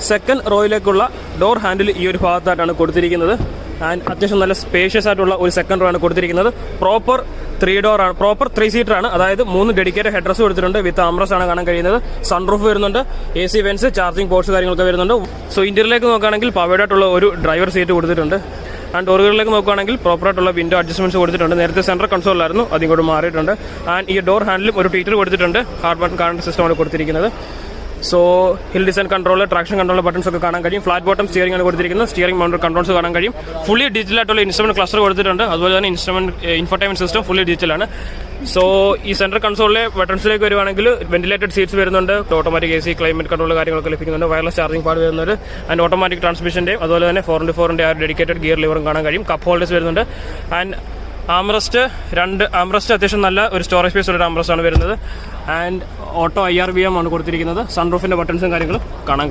Second റോയിലേക്കുള്ള door handle ഈ ഒരു ഭാഗത്തായിട്ടാണ് കൊടുത്തിരിക്കുന്നത്. ആൻഡ് അത്യാവശ്യം നല്ല സ്പേഷ്യസ് ആയിട്ടുള്ള ഒരു സെക്കൻഡ് റോ ആണ് കൊടുത്തിരിക്കുന്നത്. പ്രോപ്പർ 3 ഡോർ ആണ്, പ്രോപ്പർ 3 സീറ്റർ ആണ്. അതായത് 3 ഡെഡിക്കേറ്റഡ് ഹെഡ് റെസ്റ്റ് കൊടുത്തിട്ടുണ്ട്. വിത്ത് ആംറസ്റ്റ് ആണ് കാണാൻ കഴിയുന്നത്. സൺറൂഫ് വരുന്നുണ്ട്, AC വെന്റ്സ്, ചാർജിംഗ് പോർട്സ് കാര്യങ്ങളൊക്കെ വരുന്നുണ്ട്. സോ ഇന്റീരിയറിലേക്ക് നോക്കുകയാണെങ്കിൽ പവേഡ് ആയിട്ടുള്ള ഒരു ഡ്രൈവർ സീറ്റ് കൊടുത്തിട്ടുണ്ട്. ആൻഡ് ഡോറുകളിലേക്ക് നോക്കുകയാണെങ്കിൽ പ്രോപ്പറായിട്ടുള്ള വിൻഡോ അഡ്ജസ്റ്റ്മെന്റ്സ് കൊടുത്തിട്ടുണ്ട്. നേരത്തെ സെൻട്രൽ കൺസോളിലായിരുന്നു, അതിങ്ങോട്ട് മാറിയിട്ടുണ്ട്. ആൻഡ് ഈ ഡോർ ഹാൻഡിലും ഒരു ടീറ്റർ കൊടുത്തിട്ടുണ്ട്. ഹാർഡ് ബട്ടൺ കറണ്ട് സിസ്റ്റമാണ് കൊടുത്തിരിക്കുന്നത്. So hill design control, traction control buttons ഒക്കെ കാണാൻ കഴിയും. ഫ്ലാറ്റ് ബോട്ടം സ്റ്റിയറിംഗ് ആണ് കൊടുത്തിരിക്കുന്നത്. സ്റ്റിയറിംഗ് മൗണ്ടഡ് കൺട്രോൾസ് കാണാൻ കഴിയും. ഫുള്ളി ഡിജിറ്റൽ ആയിട്ടുള്ള ഇൻസ്ട്രുമെന്റ് ക്ലസ്റ്റർ കൊടുത്തിട്ടുണ്ട്. അതുപോലെ തന്നെ ഇൻഫോർടൈൻമെന്റ് സിസ്റ്റം ഫുള്ളി ഡിജിറ്റലാണ്. സോ ഈ സെൻട്രൽ കൺസോളിലെ ബട്ടൺസിലേക്ക് വരുവാണെങ്കിൽ വെന്റിലേറ്റഡ് സീറ്റ്സ് വരുന്നുണ്ട്. ഓട്ടോമാറ്റിക് AC, ക്ലൈമറ്റ് കൺട്രോൾ കാര്യങ്ങളൊക്കെ ലഭിക്കുന്നുണ്ട്. വയർലെസ് ചാർജിംഗ് പാഡ് വരുന്നുണ്ട്. ആൻഡ് ഓട്ടോമാറ്റിക് ട്രാൻസ്മിഷന്റെയും അതുപോലെ തന്നെ 4x4 ആ ഡെഡിക്കേറ്റഡ് ഗിയർ ലിവറും കാണാൻ കഴിയും. കപ്പ് ഹോൾഡേഴ്സ് വരുന്നുണ്ട്. ആൻഡ് ആംറസ്റ്റ് അത്യാവശ്യം നല്ല ഒരു സ്റ്റോറേജ് സ്പേസ് ഉള്ള ആംറസ്റ്റ് ആണ് വരുന്നത്. ആൻഡ് ഓട്ടോ IRVM ആണ് കൊടുത്തിരിക്കുന്നത്. സൺറൂഫിന്റെ ബട്ടൺസും കാര്യങ്ങളും കാണാൻ കഴിയും.